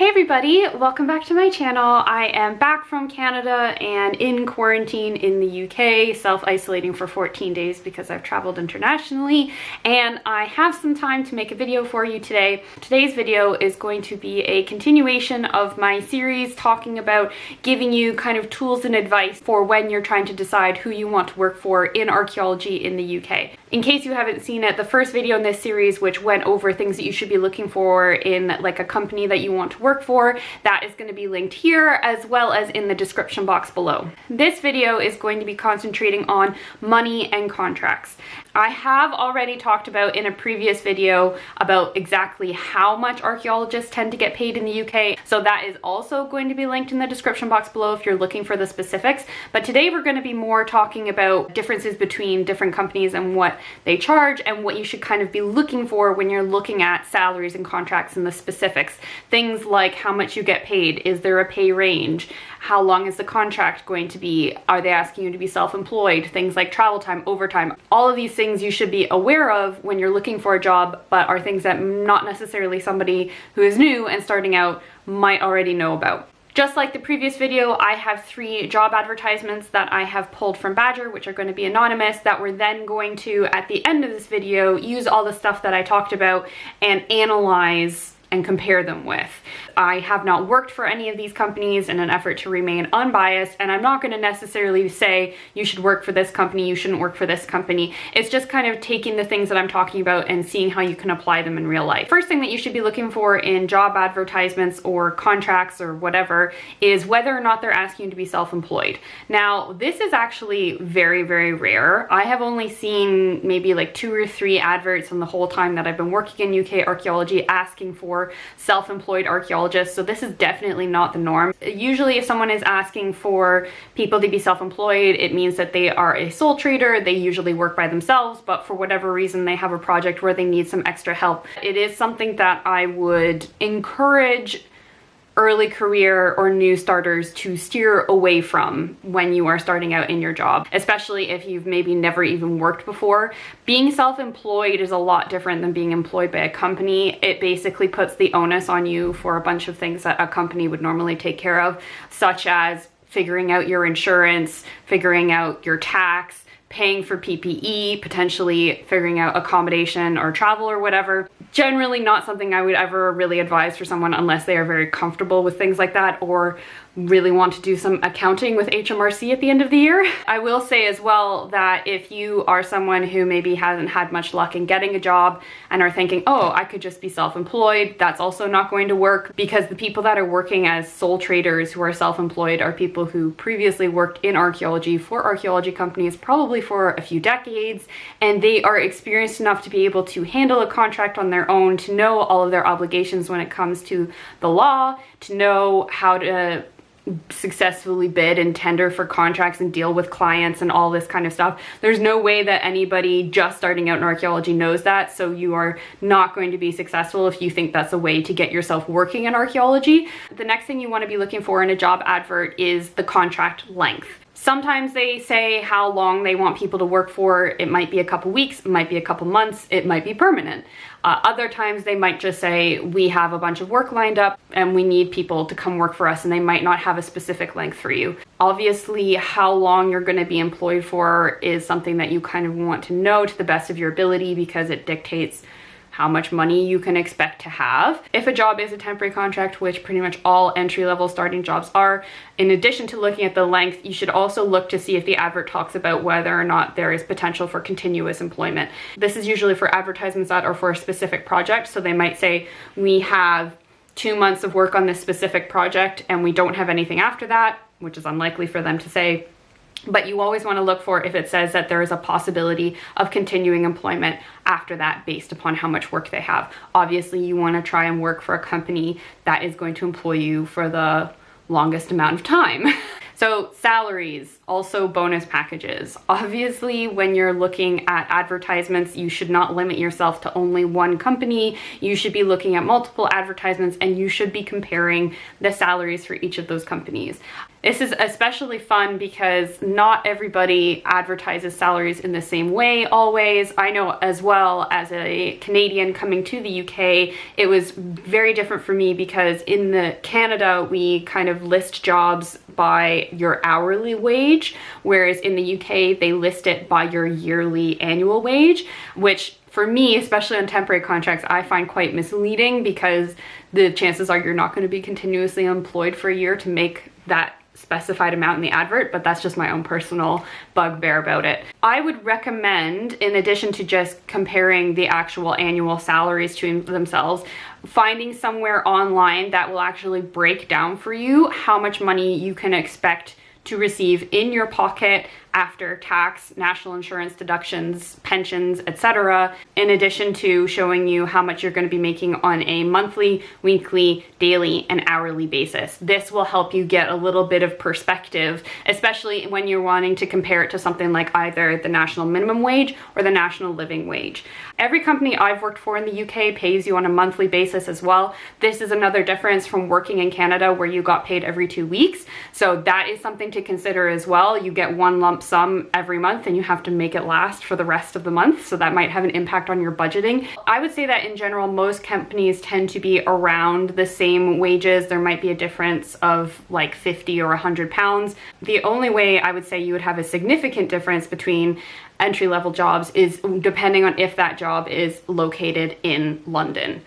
Hey everybody, welcome back to my channel. I am back from Canada and in quarantine in the UK, self-isolating for 14 days because I've traveled internationally, and I have some time to make a video for you today. Today's video is going to be a continuation of my series talking about giving you kind of tools and advice for when you're trying to decide who you want to work for in archaeology in the UK. In case you haven't seen it, the first video in this series, which went over things that you should be looking for in like a company that you want to work for, that is going to be linked here as well as in the description box below. This video is going to be concentrating on money and contracts. I have already talked about in a previous video about exactly how much archaeologists tend to get paid in the UK, so that is also going to be linked in the description box below if you're looking for the specifics. But today we're going to be more talking about differences between different companies and what they charge and what you should kind of be looking for when you're looking at salaries and contracts and the specifics. Things like how much you get paid, is there a pay range, how long is the contract going to be, are they asking you to be self-employed, things like travel time, overtime. All of these things you should be aware of when you're looking for a job, but are things that not necessarily somebody who is new and starting out might already know about. Just like the previous video, I have 3 job advertisements that I have pulled from Badger, which are going to be anonymous, that we're then going to, at the end of this video, use all the stuff that I talked about and analyze and compare them with. I have not worked for any of these companies in an effort to remain unbiased, and I'm not going to necessarily say you should work for this company, you shouldn't work for this company. It's just kind of taking the things that I'm talking about and seeing how you can apply them in real life. First thing that you should be looking for in job advertisements or contracts or whatever is whether or not they're asking you to be self-employed. Now, this is actually very, very rare. I have only seen maybe like 2 or 3 adverts in the whole time that I've been working in UK archaeology asking for self-employed archaeologists, so this is definitely not the norm. Usually if someone is asking for people to be self-employed, it means that they are a sole trader. They usually work by themselves, but for whatever reason they have a project where they need some extra help. It is something that I would encourage early career or new starters to steer away from when you are starting out in your job, especially if you've maybe never even worked before. Being self-employed is a lot different than being employed by a company. It basically puts the onus on you for a bunch of things that a company would normally take care of, such as figuring out your insurance, figuring out your tax, paying for PPE, potentially figuring out accommodation or travel or whatever. Generally not something I would ever really advise for someone unless they are very comfortable with things like that or really want to do some accounting with HMRC at the end of the year. I will say as well that if you are someone who maybe hasn't had much luck in getting a job and are thinking, oh, I could just be self-employed, that's also not going to work, because the people that are working as sole traders who are self-employed are people who previously worked in archaeology for archaeology companies, probably for a few decades, and they are experienced enough to be able to handle a contract on their own, to know all of their obligations when it comes to the law, to know how to successfully bid and tender for contracts and deal with clients and all this kind of stuff. There's no way that anybody just starting out in archaeology knows that, so you are not going to be successful if you think that's a way to get yourself working in archaeology. The next thing you want to be looking for in a job advert is the contract length. Sometimes they say how long they want people to work for. It might be a couple weeks, it might be a couple months, it might be permanent. Other times they might just say, we have a bunch of work lined up and we need people to come work for us, and they might not have a specific length for you. Obviously, how long you're going to be employed for is something that you kind of want to know to the best of your ability, because it dictates how much money you can expect to have. If a job is a temporary contract, which pretty much all entry-level starting jobs are, in addition to looking at the length, you should also look to see if the advert talks about whether or not there is potential for continuous employment. This is usually for advertisements that are for a specific project, so they might say, we have 2 months of work on this specific project and we don't have anything after that, which is unlikely for them to say. But you always want to look for if it says that there is a possibility of continuing employment after that based upon how much work they have. Obviously, you want to try and work for a company that is going to employ you for the longest amount of time. So salaries, also bonus packages. Obviously, when you're looking at advertisements, you should not limit yourself to only one company. You should be looking at multiple advertisements and you should be comparing the salaries for each of those companies. This is especially fun because not everybody advertises salaries in the same way always. I know as well, as a Canadian coming to the UK, it was very different for me because in Canada, we kind of list jobs by your hourly wage, whereas in the UK, they list it by your yearly annual wage, which for me, especially on temporary contracts, I find quite misleading because the chances are you're not going to be continuously employed for a year to make that specified amount in the advert, but that's just my own personal bugbear about it. I would recommend, in addition to just comparing the actual annual salaries to themselves, finding somewhere online that will actually break down for you how much money you can expect to receive in your pocket after tax, national insurance deductions, pensions, etc., in addition to showing you how much you're going to be making on a monthly, weekly, daily, and hourly basis. This will help you get a little bit of perspective, especially when you're wanting to compare it to something like either the national minimum wage or the national living wage. Every company I've worked for in the UK pays you on a monthly basis as well. This is another difference from working in Canada where you got paid every 2 weeks. So that is something to consider as well. You get one lump sum every month and you have to make it last for the rest of the month. So that might have an impact on your budgeting. I would say that in general, most companies tend to be around the same wages. There might be a difference of like 50 or 100 pounds. The only way I would say you would have a significant difference between entry-level jobs is depending on if that job is located in London.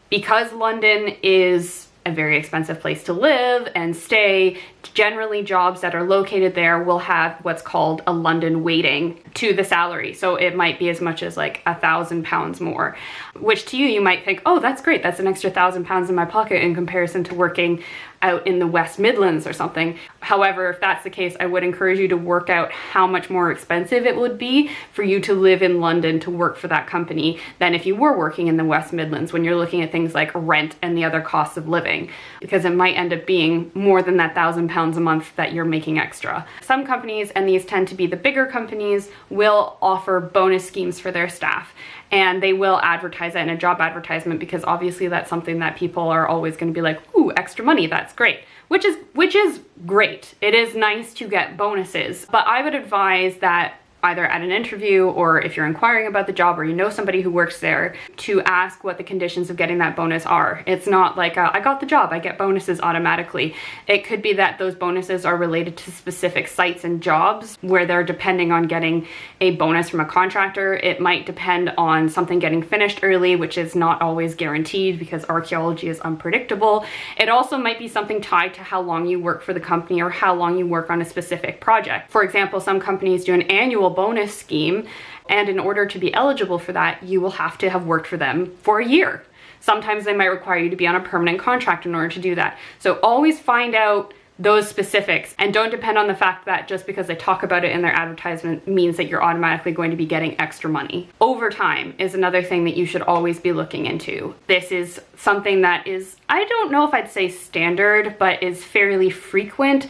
Because London is a very expensive place to live and stay, generally jobs that are located there will have what's called a London weighting to the salary. So it might be as much as like £1,000 more, which to you, you might think, oh, that's great. That's an extra £1,000 in my pocket in comparison to working out in the West Midlands or something. However, if that's the case, I would encourage you to work out how much more expensive it would be for you to live in London to work for that company than if you were working in the West Midlands when you're looking at things like rent and the other costs of living, because it might end up being more than that £1,000 a month that you're making extra. Some companies, and these tend to be the bigger companies, will offer bonus schemes for their staff. And they will advertise that in a job advertisement because obviously that's something that people are always going to be like, ooh, extra money, that's great. Which is great. It is nice to get bonuses, but I would advise that either at an interview or if you're inquiring about the job or you know somebody who works there, to ask what the conditions of getting that bonus are. It's not like I got the job, I get bonuses automatically. It could be that those bonuses are related to specific sites and jobs where they're depending on getting a bonus from a contractor. It might depend on something getting finished early, which is not always guaranteed because archaeology is unpredictable. It also might be something tied to how long you work for the company or how long you work on a specific project. For example, some companies do an annual bonus scheme, and in order to be eligible for that, you will have to have worked for them for a year. Sometimes they might require you to be on a permanent contract in order to do that. So always find out those specifics and don't depend on the fact that just because they talk about it in their advertisement means that you're automatically going to be getting extra money. Overtime is another thing that you should always be looking into. This is something that is, I don't know if I'd say standard, but is fairly frequent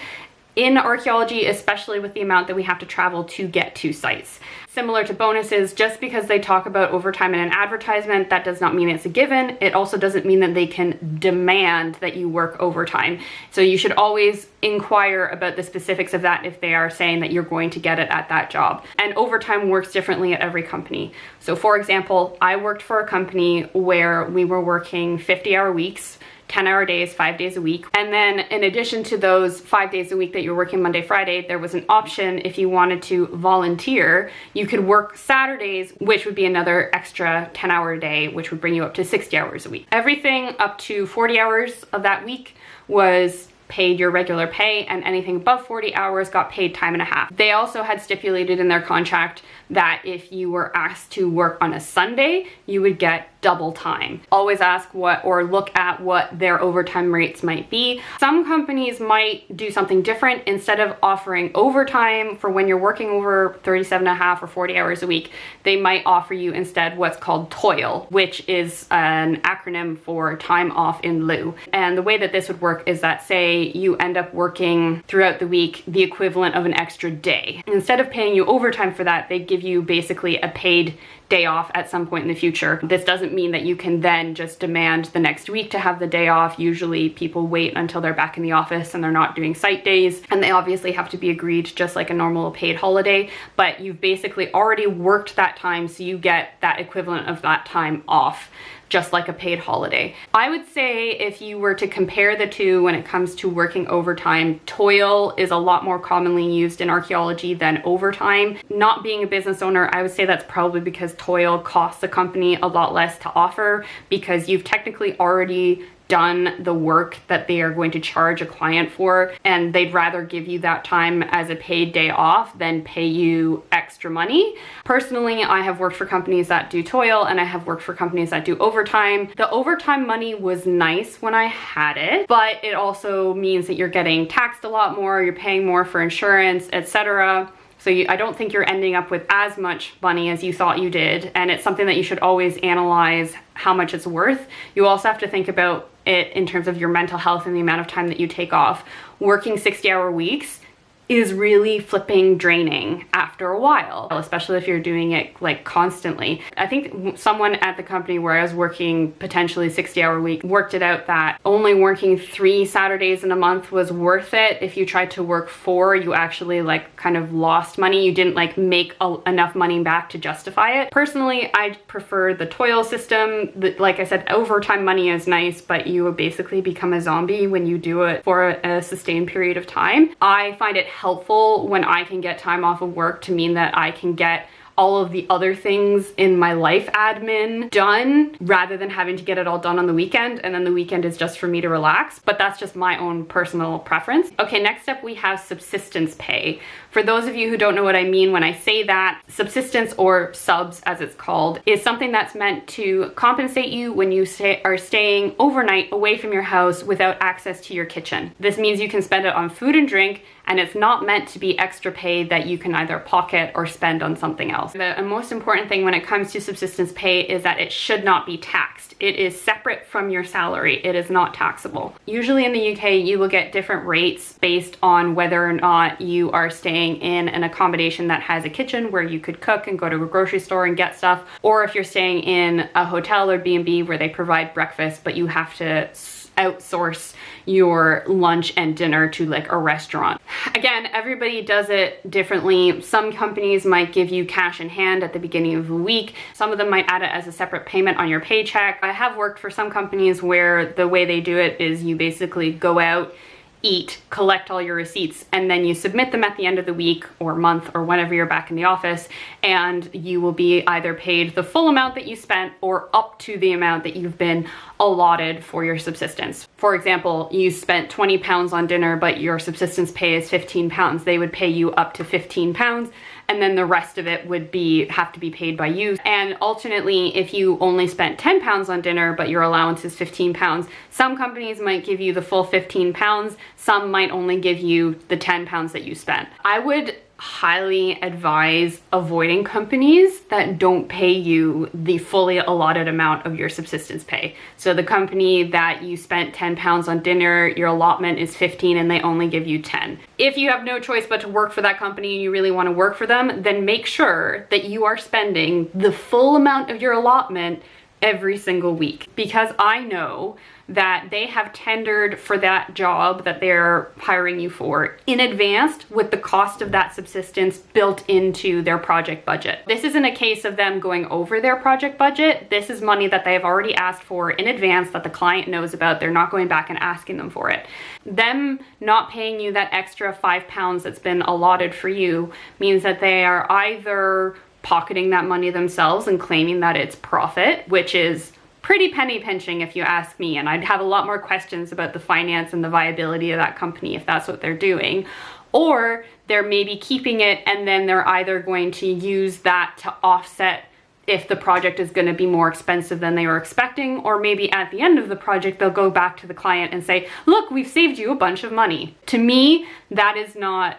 in archaeology, especially with the amount that we have to travel to get to sites. Similar to bonuses, just because they talk about overtime in an advertisement, that does not mean it's a given. It also doesn't mean that they can demand that you work overtime. So you should always inquire about the specifics of that if they are saying that you're going to get it at that job. And overtime works differently at every company. So for example, I worked for a company where we were working 50-hour weeks, 10-hour days, 5 days a week. And then in addition to those 5 days a week that you're working Monday, Friday, there was an option if you wanted to volunteer, you could work Saturdays, which would be another extra 10-hour day, which would bring you up to 60 hours a week. Everything up to 40 hours of that week was paid your regular pay, and anything above 40 hours got paid time and a half. They also had stipulated in their contract that if you were asked to work on a Sunday, you would get double time. Always ask what or look at what their overtime rates might be. Some companies might do something different. Instead of offering overtime for when you're working over 37.5 or 40 hours a week, they might offer you instead what's called TOIL, which is an acronym for time off in lieu. And the way that this would work is that, say say you end up working throughout the week the equivalent of an extra day. Instead of paying you overtime for that, they give you basically a paid day off at some point in the future. This doesn't mean that you can then just demand the next week to have the day off. Usually people wait until they're back in the office and they're not doing site days, and they obviously have to be agreed just like a normal paid holiday, but you've basically already worked that time, so you get that equivalent of that time off, just like a paid holiday. I would say if you were to compare the two when it comes to working overtime, toil is a lot more commonly used in archaeology than overtime. Not being a business owner, I would say that's probably because toil costs the company a lot less to offer, because you've technically already done the work that they are going to charge a client for, and they'd rather give you that time as a paid day off than pay you extra money. Personally, I have worked for companies that do toil, and I have worked for companies that do overtime. The overtime money was nice when I had it, but it also means that you're getting taxed a lot more, you're paying more for insurance, etc. So I don't think you're ending up with as much money as you thought you did, and it's something that you should always analyze how much it's worth. You also have to think about it in terms of your mental health and the amount of time that you take off. Working 60-hour weeks is really flipping draining after a while, especially if you're doing it like constantly. I think someone at the company where I was working potentially 60-hour week worked it out that only working 3 Saturdays in a month was worth it. If you tried to work 4, you actually like kind of lost money. You didn't like make enough money back to justify it. Personally, I prefer the toil system. Like I said, overtime money is nice, but you basically become a zombie when you do it for a sustained period of time. I find it helpful when I can get time off of work to mean that I can get all of the other things in my life admin done rather than having to get it all done on the weekend, and then the weekend is just for me to relax. But that's just my own personal preference. Okay, next up we have subsistence pay. For those of you who don't know what I mean when I say that, subsistence, or subs as it's called, is something that's meant to compensate you when you are staying overnight away from your house without access to your kitchen. This means you can spend it on food and drink, and it's not meant to be extra pay that you can either pocket or spend on something else. The most important thing when it comes to subsistence pay is that it should not be taxed. It is separate from your salary. It is not taxable. Usually in the UK, you will get different rates based on whether or not you are staying in an accommodation that has a kitchen where you could cook and go to a grocery store and get stuff, or if you're staying in a hotel or B&B where they provide breakfast, but you have to outsource your lunch and dinner to like a restaurant. Again, everybody does it differently. Some companies might give you cash in hand at the beginning of the week. Some of them might add it as a separate payment on your paycheck. I have worked for some companies where the way they do it is you basically go out, eat, collect all your receipts, and then you submit them at the end of the week or month or whenever you're back in the office, and you will be either paid the full amount that you spent or up to the amount that you've been allotted for your subsistence. For example, you spent £20 on dinner, but your subsistence pay is £15. They would pay you up to £15, and then the rest of it would have to be paid by you. And alternately, if you only spent £10 on dinner, but your allowance is £15, some companies might give you the full £15, some might only give you the £10 that you spent. I would highly advise avoiding companies that don't pay you the fully allotted amount of your subsistence pay. So the company that you spent £10 on dinner, your allotment is 15 and they only give you 10. If you have no choice but to work for that company and you really want to work for them, then make sure that you are spending the full amount of your allotment every single week, because I know that they have tendered for that job that they're hiring you for in advance with the cost of that subsistence built into their project budget. This isn't a case of them going over their project budget. This is money that they have already asked for in advance that the client knows about. They're not going back and asking them for it. Them not paying you that extra £5 that's been allotted for you means that they are either pocketing that money themselves and claiming that it's profit, which is pretty penny pinching if you ask me, and I'd have a lot more questions about the finance and the viability of that company if that's what they're doing. Or they're maybe keeping it and then they're either going to use that to offset if the project is going to be more expensive than they were expecting, or maybe at the end of the project they'll go back to the client and say, look, we've saved you a bunch of money. To me, that is not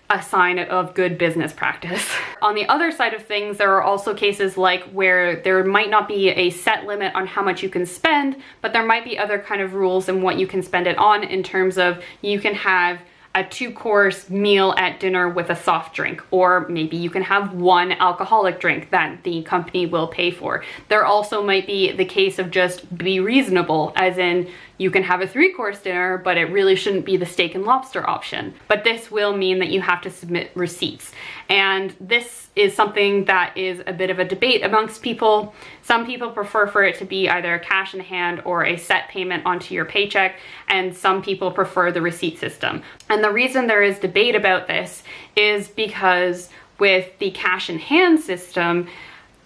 a sign of good business practice. On the other side of things, there are also cases like where there might not be a set limit on how much you can spend, but there might be other kind of rules in what you can spend it on, in terms of you can have a 2-course meal at dinner with a soft drink, or maybe you can have one alcoholic drink that the company will pay for. There also might be the case of just be reasonable, as in you can have a 3-course dinner, but it really shouldn't be the steak and lobster option. But this will mean that you have to submit receipts. And this is something that is a bit of a debate amongst people. Some people prefer for it to be either cash in hand or a set payment onto your paycheck, and some people prefer the receipt system. And the reason there is debate about this is because with the cash in hand system,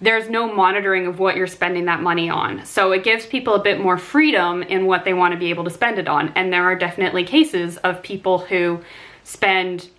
there's no monitoring of what you're spending that money on. So it gives people a bit more freedom in what they want to be able to spend it on. And there are definitely cases of people who spend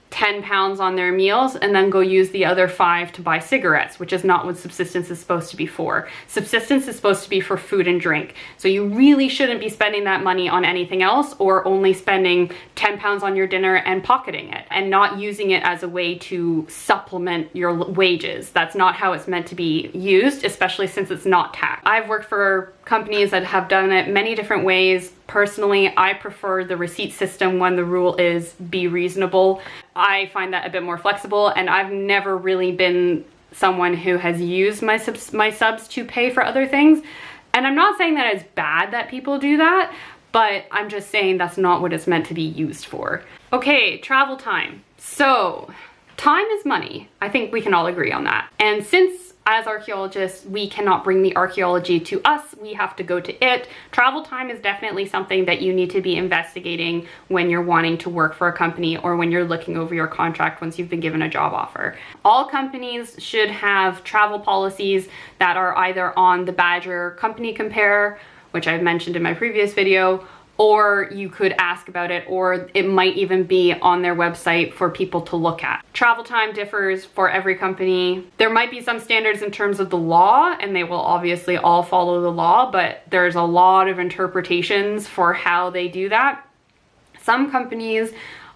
£10 on their meals and then go use the other 5 to buy cigarettes, which is not what subsistence is supposed to be for. Subsistence is supposed to be for food and drink. So you really shouldn't be spending that money on anything else, or only spending £10 on your dinner and pocketing it and not using it as a way to supplement your wages. That's not how it's meant to be used, especially since it's not taxed. I've worked for companies that have done it many different ways. Personally, I prefer the receipt system when the rule is be reasonable. I find that a bit more flexible, and I've never really been someone who has used my subs to pay for other things. And I'm not saying that it's bad that people do that, but I'm just saying that's not what it's meant to be used for. Okay, travel time. So, time is money. I think we can all agree on that. And since as archaeologists, we cannot bring the archaeology to us, we have to go to it. Travel time is definitely something that you need to be investigating when you're wanting to work for a company, or when you're looking over your contract once you've been given a job offer. All companies should have travel policies that are either on the Badger Company Compare, which I've mentioned in my previous video, or you could ask about it, or it might even be on their website for people to look at. Travel time differs for every company. There might be some standards in terms of the law, and they will obviously all follow the law, but there's a lot of interpretations for how they do that. Some companies,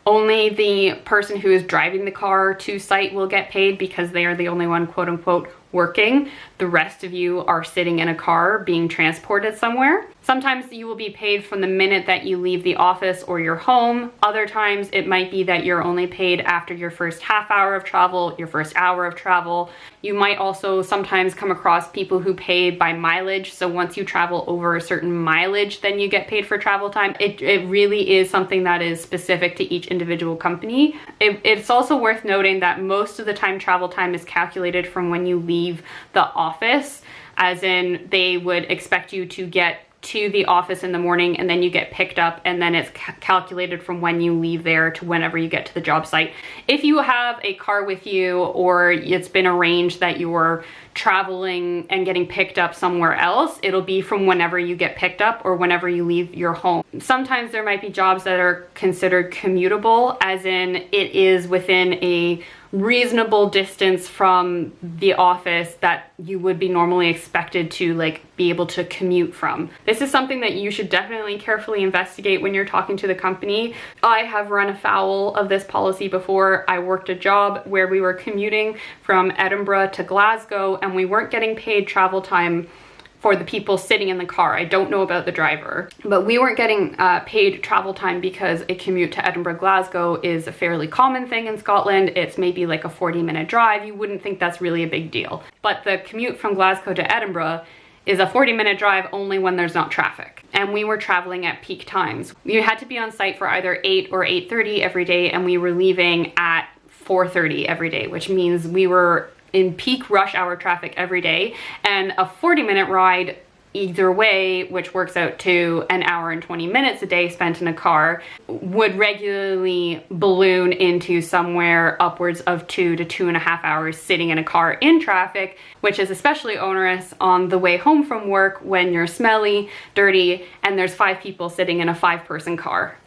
only the person who is driving the car to site will get paid because they are the only one, quote unquote, working. The rest of you are sitting in a car being transported somewhere. Sometimes you will be paid from the minute that you leave the office or your home. Other times it might be that you're only paid after your first half hour of travel, your first hour of travel. You might also sometimes come across people who pay by mileage. So once you travel over a certain mileage, then you get paid for travel time. It really is something that is specific to each individual company. It's also worth noting that most of the time travel time is calculated from when you leave the office, as in they would expect you to get to the office in the morning and then you get picked up, and then it's calculated from when you leave there to whenever you get to the job site. If you have a car with you, or it's been arranged that you're traveling and getting picked up somewhere else, it'll be from whenever you get picked up or whenever you leave your home. Sometimes there might be jobs that are considered commutable, as in it is within a reasonable distance from the office that you would be normally expected to be able to commute from. This is something that you should definitely carefully investigate when you're talking to the company. I have run afoul of this policy before. I worked a job where we were commuting from Edinburgh to Glasgow, and we weren't getting paid travel time for the people sitting in the car. I don't know about the driver, but we weren't getting paid travel time because a commute to Edinburgh, Glasgow is a fairly common thing in Scotland. It's maybe like a 40-minute drive. You wouldn't think that's really a big deal. But the commute from Glasgow to Edinburgh is a 40-minute drive only when there's not traffic. And we were traveling at peak times. We had to be on site for either 8 or 8:30 every day, and we were leaving at 4:30 every day, which means we were in peak rush hour traffic every day, and a 40-minute ride either way, which works out to an hour and 20 minutes a day spent in a car, would regularly balloon into somewhere upwards of 2 to 2.5 hours sitting in a car in traffic, which is especially onerous on the way home from work when you're smelly, dirty, and there's 5 people sitting in a 5-person car.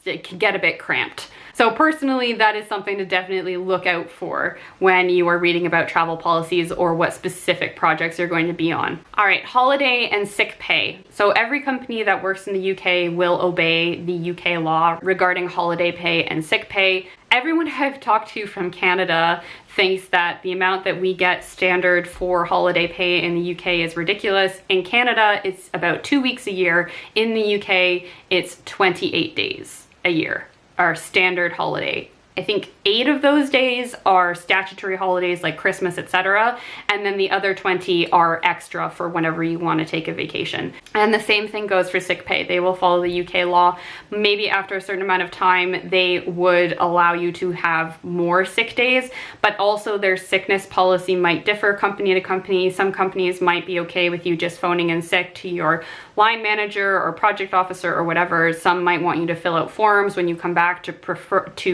It can get a bit cramped. So personally, that is something to definitely look out for when you are reading about travel policies or what specific projects you're going to be on. All right, holiday and sick pay. So every company that works in the UK will obey the UK law regarding holiday pay and sick pay. Everyone I've talked to from Canada thinks that the amount that we get standard for holiday pay in the UK is ridiculous. In Canada, it's about 2 weeks a year. In the UK, it's 28 days a year, our standard holiday. I think 8 of those days are statutory holidays like Christmas, etc. And then the other 20 are extra for whenever you want to take a vacation. And the same thing goes for sick pay. They will follow the UK law. Maybe after a certain amount of time, they would allow you to have more sick days, but also their sickness policy might differ company to company. Some companies might be okay with you just phoning in sick to your line manager or project officer or whatever. Some might want you to fill out forms when you come back to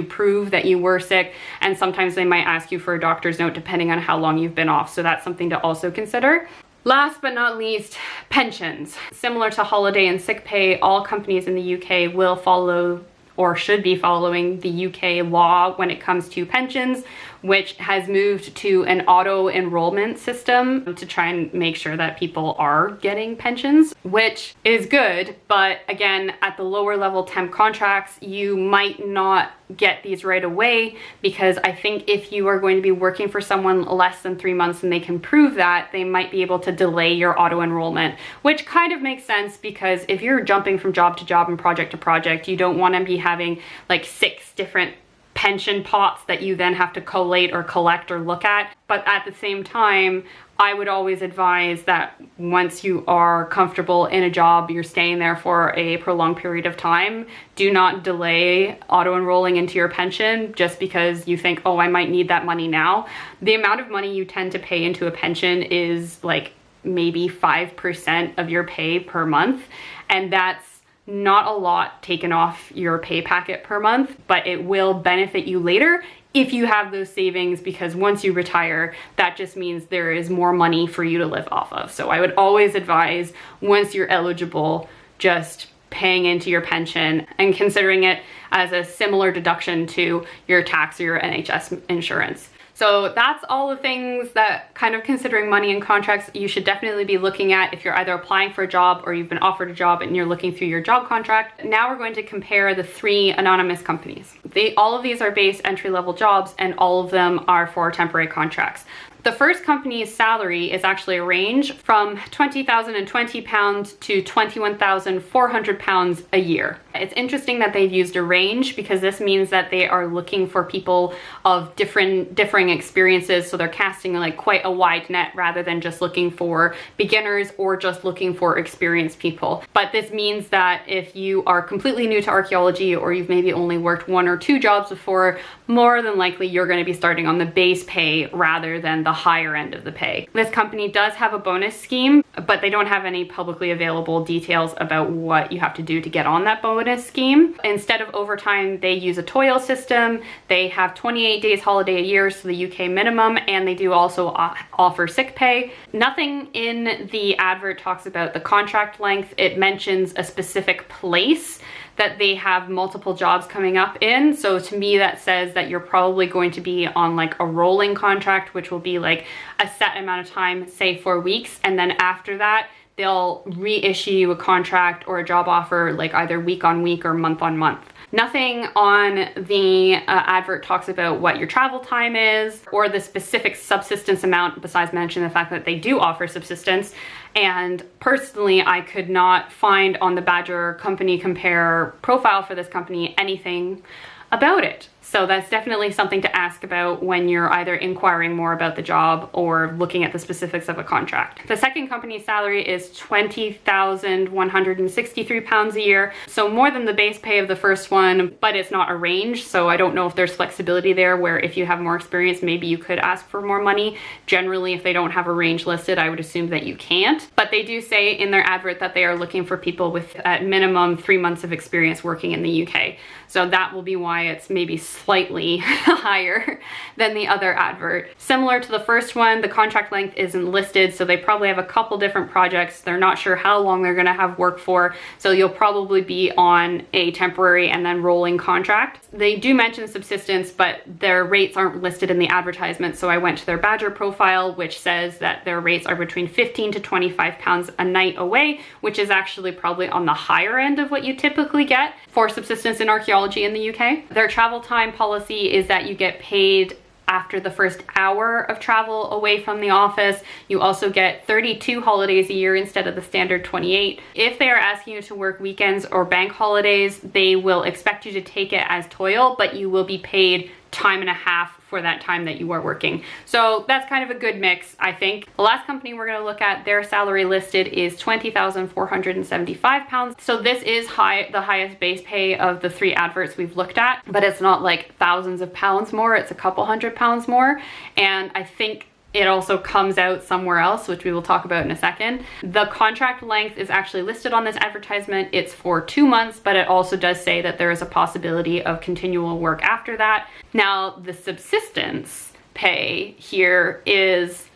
prove that you were sick, and sometimes they might ask you for a doctor's note depending on how long you've been off. So that's something to also consider. Last but not least, pensions. Similar to holiday and sick pay, all companies in the UK will follow or should be following the UK law when it comes to pensions, which has moved to an auto enrollment system to try and make sure that people are getting pensions, which is good. But again, at the lower level temp contracts, you might not get these right away, because I think if you are going to be working for someone less than 3 months and they can prove that, they might be able to delay your auto enrollment, which kind of makes sense, because if you're jumping from job to job and project to project, you don't want to be having like 6 different pension pots that you then have to collate or collect or look at. But at the same time, I would always advise that once you are comfortable in a job, you're staying there for a prolonged period of time, do not delay auto enrolling into your pension just because you think, oh, I might need that money now. The amount of money you tend to pay into a pension is like maybe 5% of your pay per month, and that's not a lot taken off your pay packet per month, but it will benefit you later if you have those savings, because once you retire, that just means there is more money for you to live off of. So I would always advise, once you're eligible, just paying into your pension and considering it as a similar deduction to your tax or your NHS insurance. So that's all the things that, kind of considering money and contracts, you should definitely be looking at if you're either applying for a job or you've been offered a job and you're looking through your job contract. Now we're going to compare the 3 anonymous companies. All of these are base entry-level jobs, and all of them are for temporary contracts. The first company's salary is actually a range from £20,020 to £21,400 a year. It's interesting that they've used a range, because this means that they are looking for people of differing experiences. So they're casting like quite a wide net rather than just looking for beginners or just looking for experienced people. But this means that if you are completely new to archaeology, or you've maybe only worked 1 or 2 jobs before, more than likely you're going to be starting on the base pay rather than the higher end of the pay. This company does have a bonus scheme, but they don't have any publicly available details about what you have to do to get on that bonus scheme. Instead of overtime, they use a toil system. They have 28 days holiday a year, so the UK minimum, and they do also offer sick pay. Nothing in the advert talks about the contract length. It mentions a specific place that they have multiple jobs coming up in. So to me, that says that you're probably going to be on like a rolling contract, which will be like a set amount of time, say 4 weeks. And then after that, they'll reissue you a contract or a job offer, like either week on week or month on month. Nothing on the advert talks about what your travel time is or the specific subsistence amount, besides mentioning the fact that they do offer subsistence. And personally, I could not find on the Badger Company Compare profile for this company anything about it. So that's definitely something to ask about when you're either inquiring more about the job or looking at the specifics of a contract. The second company's salary is £20,163 a year. So more than the base pay of the first one, but it's not a range. So I don't know if there's flexibility there where if you have more experience, maybe you could ask for more money. Generally, if they don't have a range listed, I would assume that you can't. But they do say in their advert that they are looking for people with at minimum 3 months of experience working in the UK. So that will be why it's maybe slightly higher than the other advert. Similar to the first one, the contract length isn't listed, so they probably have a couple different projects. They're not sure how long they're gonna have work for, so you'll probably be on a temporary and then rolling contract. They do mention subsistence, but their rates aren't listed in the advertisement, so I went to their Badger profile, which says that their rates are between £15 to £25 a night away, which is actually probably on the higher end of what you typically get for subsistence in archaeology in the UK. Their travel time overtime policy is that you get paid after the first hour of travel away from the office. You also get 32 holidays a year instead of the standard 28. If they are asking you to work weekends or bank holidays, they will expect you to take it as toil, but you will be paid time and a half for that time that you are working. So that's kind of a good mix, I think. The last company we're going to look at, their salary listed is £20,475. So this is the highest base pay of the 3 adverts we've looked at, but it's not like thousands of pounds more, it's a couple £100 more. And I think it also comes out somewhere else, which we will talk about in a second. The contract length is actually listed on this advertisement. It's for 2 months, but it also does say that there is a possibility of continual work after that. Now, the subsistence pay here is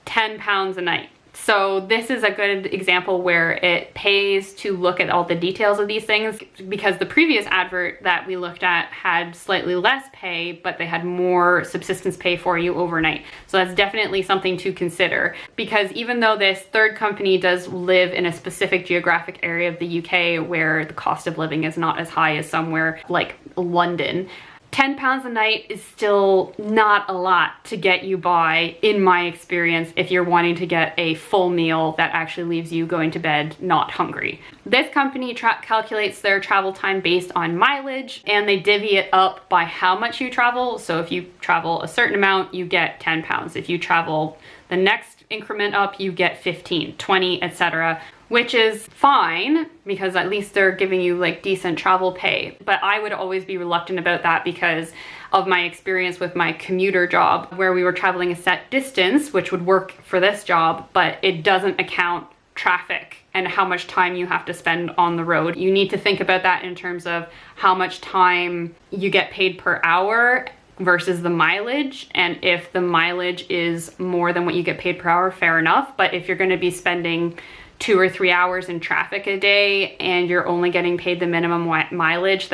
£10 a night. So this is a good example where it pays to look at all the details of these things, because the previous advert that we looked at had slightly less pay, but they had more subsistence pay for you overnight. So that's definitely something to consider, because even though this third company does live in a specific geographic area of the UK where the cost of living is not as high as somewhere like London, £10 a night is still not a lot to get you by, in my experience, if you're wanting to get a full meal that actually leaves you going to bed not hungry. This company calculates their travel time based on mileage, and they divvy it up by how much you travel. So if you travel a certain amount, you get £10. If you travel the next increment up, you get 15, 20, etc., which is fine because at least they're giving you like decent travel pay. But I would always be reluctant about that because of my experience with my commuter job, where we were traveling a set distance, which would work for this job, but it doesn't account traffic and how much time you have to spend on the road. You need to think about that in terms of how much time you get paid per hour versus the mileage. And if the mileage is more than what you get paid per hour, fair enough. But if you're going to be spending 2 or 3 hours in traffic a day and you're only getting paid the minimum mileage,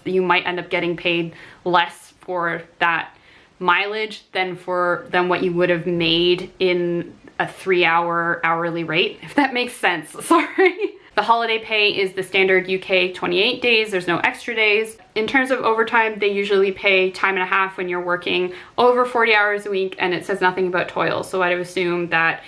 you might end up getting paid less for that mileage than what you would have made in a 3-hour hourly rate, if that makes sense. Sorry. The holiday pay is the standard UK 28 days. There's no extra days. In terms of overtime, they usually pay time and a half when you're working over 40 hours a week, and it says nothing about toil. So I'd assume that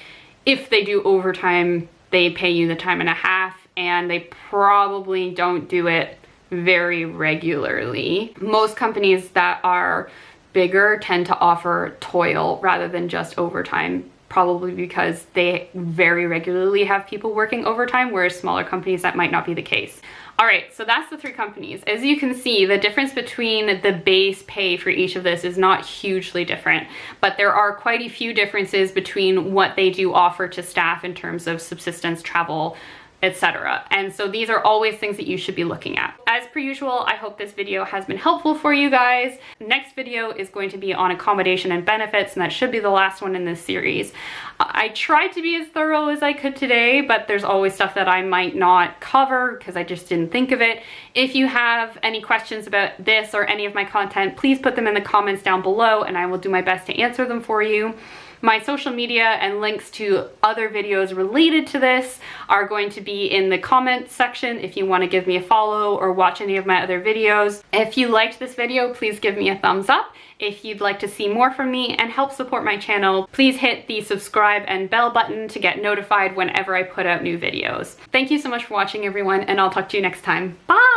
if they do overtime, they pay you the time and a half, and they probably don't do it very regularly. Most companies that are bigger tend to offer toil rather than just overtime, probably because they very regularly have people working overtime, whereas smaller companies, that might not be the case. All right, so that's the 3 companies. As you can see, the difference between the base pay for each of this is not hugely different, but there are quite a few differences between what they do offer to staff in terms of subsistence, travel, etc. And so these are always things that you should be looking at. As per usual, I hope this video has been helpful for you guys. Next video is going to be on accommodation and benefits, and that should be the last one in this series. I tried to be as thorough as I could today, but there's always stuff that I might not cover because I just didn't think of it. If you have any questions about this or any of my content, please put them in the comments down below and I will do my best to answer them for you. My social media and links to other videos related to this are going to be in the comments section if you want to give me a follow or watch any of my other videos. If you liked this video, please give me a thumbs up. If you'd like to see more from me and help support my channel, please hit the subscribe and bell button to get notified whenever I put out new videos. Thank you so much for watching, everyone, and I'll talk to you next time. Bye!